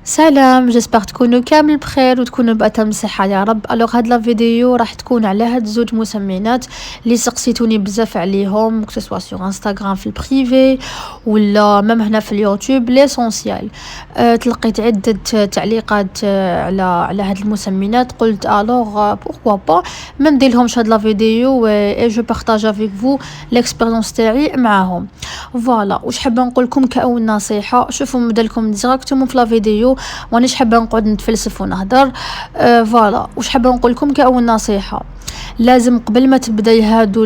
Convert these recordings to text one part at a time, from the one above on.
سلام، جيسبر تكونوا كامل بخير وتكونوا بأتم صحة يا رب. الوغ هاد لا فيديو راح تكون على هاد زوج مسميات اللي سقسيتوني بزاف عليهم، كسوا سور انستغرام في البريفي ولا ميم هنا في اليوتيوب. ليسونسيال تلقيت عدة تعليقات على هاد المسميات. قلت الوغ بوركوا با ما نديرلهمش هاد لا فيديو اي جو بارطاج افيك فو ليكسبيريونس تاعي معاهم. فوالا واش حابه نقول لكم كأول نصيحه، شوفوا نبدا لكم ديراكتومون في لا فيديو، مانيش حابه نقعد نتفلسف ونهضر. فوالا واش حابه نقول لكم كأول نصيحه، لازم قبل ما تبداي هادو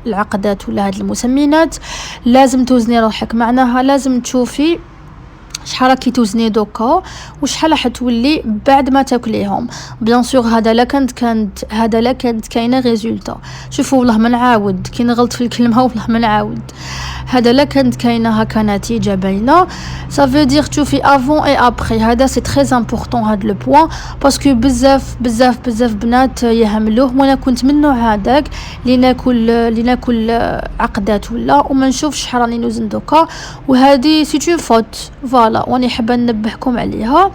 العقدات ولا هاد المسميات لازم توزني روحك، معناها لازم تشوفي شحال راكي توزني دوكا وشحال راح تولي بعد ما تاكليهم. بيان سور هذا لا كانت كاينه ريزولتا. شوفوا والله ما نعاود كي نغلط في الكلمه، والله ما نعاود، هذا لا كانت كاينه هكا نتيجه باينه. سا فو دير تشوفي افون اي ابري، هذا سي تري امبورطون هذا لو بوين، باسكو بزاف بنات يهملوه. وانا كنت من النوع هذاك اللي ناكل عقدات وما نشوفش شحال راني نوزن دوكا، وهذه سي اون فوت. فوالا واني حابه ننبهكم عليها.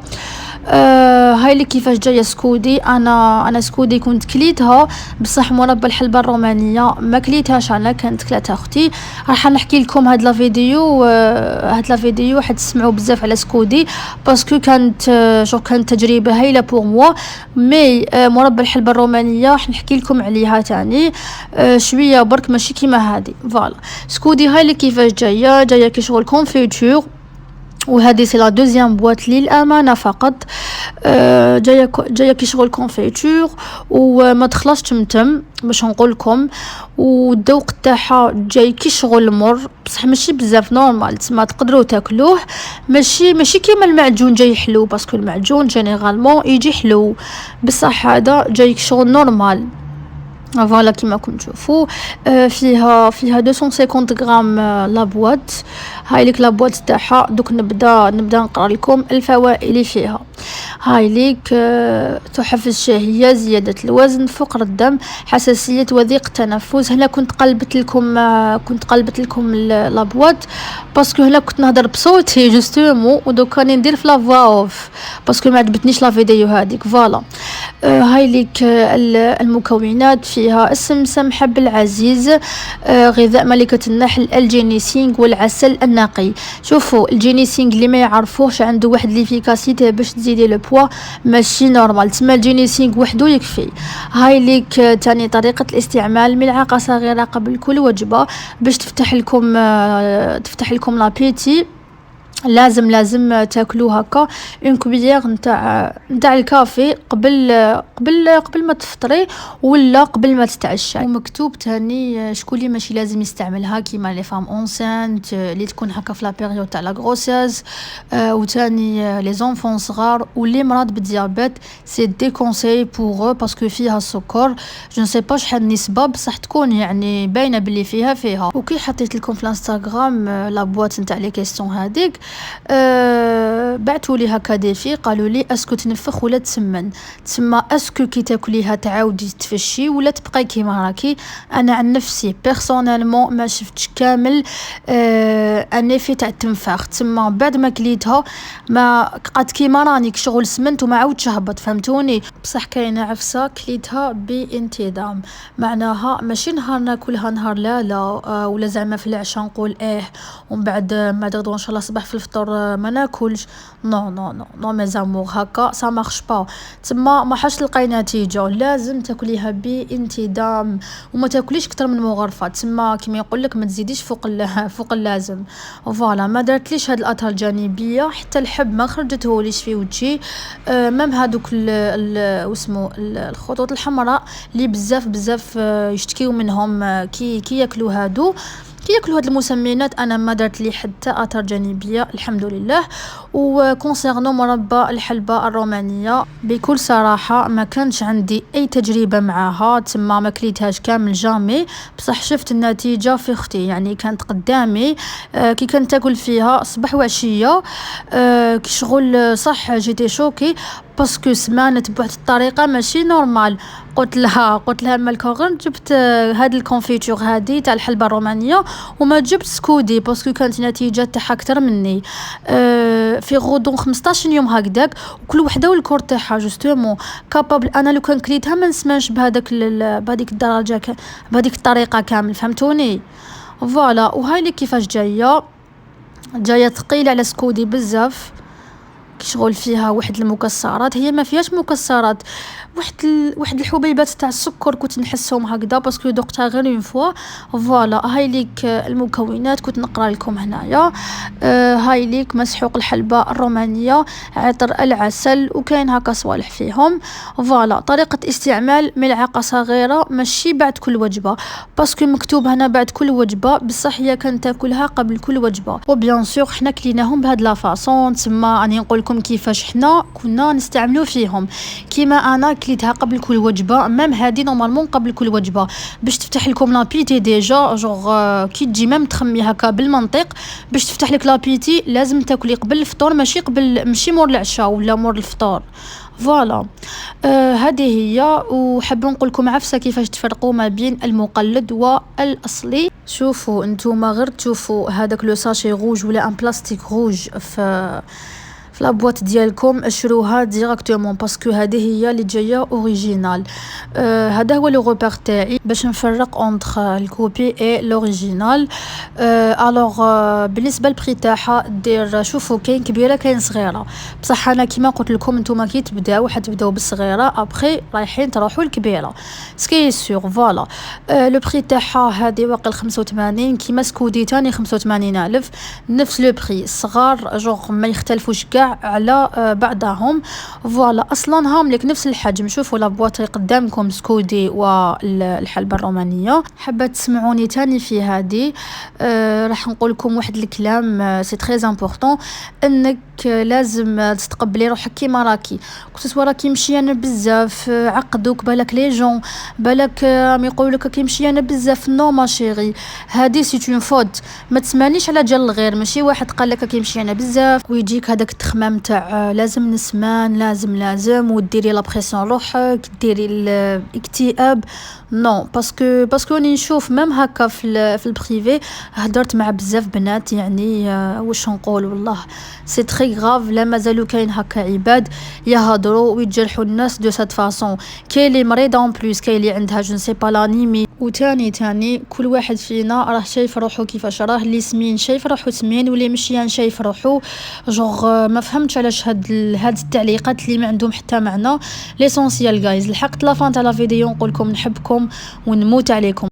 هاي اللي كيفاش جايه سكودي. انا سكودي كنت كليتها بصح مربى الحلبه الرومانيه ما كليتهاش، انا كانت كلاتها اختي. راح نحكي لكم هاد لا فيديو حتسمعوا بزاف على سكودي، باسكو كانت تجربه هايله بور موا. مي مربى الحلبه الرومانيه راح نحكي لكم عليها تاني شويه برك، ماشي كيما هادي. فوالا سكودي هاي اللي كيفاش جايه كي شغل كونفيتور، وهذه سي لا دوزيام بواط للامانه فقط. جايه كي شغل كونفيتور وما تخلصش تمتم باش نقول لكم، والذوق تاعها جاي كي شغل مر، بصح ماشي بزاف نورمال، تما تقدروا تاكلوه. ماشي كيما المعجون جاي حلو، باسكو المعجون جينيرالمون يجي حلو، بصح هذا جاي كي شغل نورمال. فوالا كيما راكم تشوفوا فيها 250 غرام لا بواط. هاي ليك لا بواط تاعها. دوك نبدا نقرا لكم الفوائد اللي فيها. هاي ليك تحفز الشهيه، زياده الوزن، فقر الدم، حساسيه وضيق التنفس. هنا كنت قلبت لكم لا بواط باسكو هنا كنت نهضر بصوتي جوستومون، ودوك راني ندير في لا فوا اوف باسكو ما عجبتنيش لا فيديو هذيك. فوالا هاي ليك المكونات. فيها السمسم، حب العزيز، غذاء ملكة النحل، الجينيسينغ والعسل النقي. شوفوا الجينيسينغ اللي ما يعرفوش عنده واحد ليفيكاسيتي باش تزيدي لو بوا، ماشي نورمال، تسمى الجينيسينغ وحده يكفي. هاي ليك تاني طريقة الاستعمال، ملعقة صغيرة قبل كل وجبة باش تفتح لكم لابيتي. لازم تاكلوا هكا اون كوبيير نتاع الكافي قبل ما تفطري ولا قبل ما تتعشى. ومكتوب تاني شكون اللي ماشي لازم يستعملها، كيما لي فام اونسانت اللي تكون هكا في لا بيريود تاع لا غروسيز، وتاني لي زونفون صغار واللي مرض بالديابيت. سي دي كونساي بور باسكو فيها السكر، جو نسي با شحال النسبه، بصح تكون يعني باينه باللي فيها. وكي حطيت لكم في الانستغرام لا بواط نتاع لي كيسيون هذيك، بعثوا لي هكا ديفي، قالوا لي اسكو تنفخ ولا تسمن، تسمى اسكو كي تاكليها تعاودي تفشي ولا تبقاي كيما راكي. انا عن نفسي بيرسونيلمون ما شفتش كامل اني في تاع التنفاخ، تسمى بعد ما كليتها ما قعدت كيما راني شغل سمنت وما عاودش هبط، فهمتوني. بصح كاينه عفسه كليتها بانتظام، معناها ماشي نهار ناكلها نهار لا ولا زعما في العشاء نقول ومن بعد ما غدوه ان شاء الله صباح في الفطور ما ناكلش. نو ميزامور هكا سا مارش با، تما ما حاش تلقاي نتيجه. لازم تاكليها بانتظام وما تاكليش اكثر من مغرفه، تما كيما يقول لك ما تزيديش فوق اللازم. فوالا ما دارتليش هاد الاثار الجانبيه، حتى الحب ما خرجتهوليش في وجهي. مام هادوك واسمو الخطوط الحمراء اللي بزاف يشتكيو منهم كي ياكلوا هاد المسميات، انا ما دارت لي حتى اثار جانبيه الحمد لله. وكونسيرنو مربى الحلبة الرومانية، بكل صراحة ما كانش عندي اي تجربة معاها، تما ما كليتهاش كامل جامي، بصح شفت النتيجة في اختي، يعني كانت قدامي كي كانت تاكل فيها صباح وعشية كي شغل صح جيتي شوكي باسكو سمانت بواحد الطريقه ماشي نورمال. قلت لها مالكا غير جبت هاد الكونفيتور هادي تاع الحلبه الرومانيه وما جبت سكودي باسكو كانت النتيجه تاعها اكثر مني. في غضون 15 يوم هكذاك وكل وحده والكور تاعها جوستومون كابابل انا لو كان كليتها ما نسمعش بهذيك الدرجه بهذيك الطريقه كامل، فهمتوني؟ فوالا. وهاي اللي كيفاش جايه ثقيله على سكودي بزاف، كي شغل فيها واحد المكسرات، هي ما فيهاش مكسرات، واحد الحبيبات تاع السكر كنت نحسهم هكذا باسكو دقتها غير اون فوا. فوالا هاي ليك المكونات كنت نقرا لكم هنايا. هاي ليك مسحوق الحلبة الرومانية، عطر العسل، وكاين هكا صوالح فيهم. فوالا طريقة استعمال ملعقة صغيرة ماشي بعد كل وجبة باسكو مكتوب هنا بعد كل وجبة، بصح هي كانت تاكلها قبل كل وجبة. وبيان سور حنا كليناهم بهاد لا فاصون، تسمى راني نقول لكم كيفاش حنا كنا نستعملوا فيهم. كيما انا كليتها قبل كل وجبه، ميم هادي نورمالمون قبل كل وجبه باش تفتح لكم لابيتي ديجا جوغ كي تجي ميم تخمي هكا بالمنطق باش تفتح لك لابيتي لازم تاكلي قبل الفطور ماشي مور العشاء ولا مور الفطور. فوالا هذه هي. وحاب نقول لكم عفسه كيفاش تفرقوا ما بين المقلد والاصلي. شوفوا انتوما غير تشوفوا هذاك لو ساشي روج ولا ان بلاستيك روج في لابواط ديالكم، اشروها ديراكتومون باسكو هذه هي اللي جايه اوريجينال. هذا هو لو روبير تاعي باش نفرق اونطخ الكوبي اي لوريجينال. الوغ بالنسبه للبري تاعها دير شوفوا كاين كبيره كاين صغيره، بصح انا كيما قلت لكم نتوما كي تبداو حتبداو بالصغيره ابخي رايحين تروحوا الكبيره سكي سور. فوالا لو بري تاعها هذه واقع 85 كيما سكودي تاني 85,000 نفس لو بري. الصغار جوغ ما يختلفوش كاع على بعضهم. فوالا اصلا هام لك نفس الحجم. شوفوا لابواطي قدامكم سكودي والحلبة الرومانية. حابة تسمعوني تاني في هذه راح نقول لكم واحد الكلام سي تري امبورطون، انك لازم تتقبلي روحك كيما راكي، كنت راكي مشيانه بزاف عقدوك بالك لي جون بالك يقولوا لك كي مشيانه بزاف. نو ما شيري هذه سي اون فوت، ما تسمعنيش على جال الغير. ماشي واحد قال لك كي مشيانه بزاف ويجيك هذاك التخمام تاع لازم نسمان لازم وديري لا بريسيون روحك ديري الاكتئاب. نو باسكو راني نشوف ميم هكا في البريفي هدرت مع بزاف بنات يعني واش نقول والله سي تري غراف. لا مازالوا كاين هكا عباد يهضروا ويجرحوا الناس دو سات فاصون. كاين اللي مريضه اون بليس، كاين اللي عندها جو سي با لانيمي. وتاني كل واحد فينا راه شايف روحو كيفاش راه، اللي سمين شايف روحو سمين واللي مشيان شايف روحو. جوغ ما فهمتش علاش هاد التعليقات اللي ما عندهم حتى معنى. ليسونسيال جايز لحقت لافان تاع لا فيديو نقول لكم نحبكم ونموت عليكم.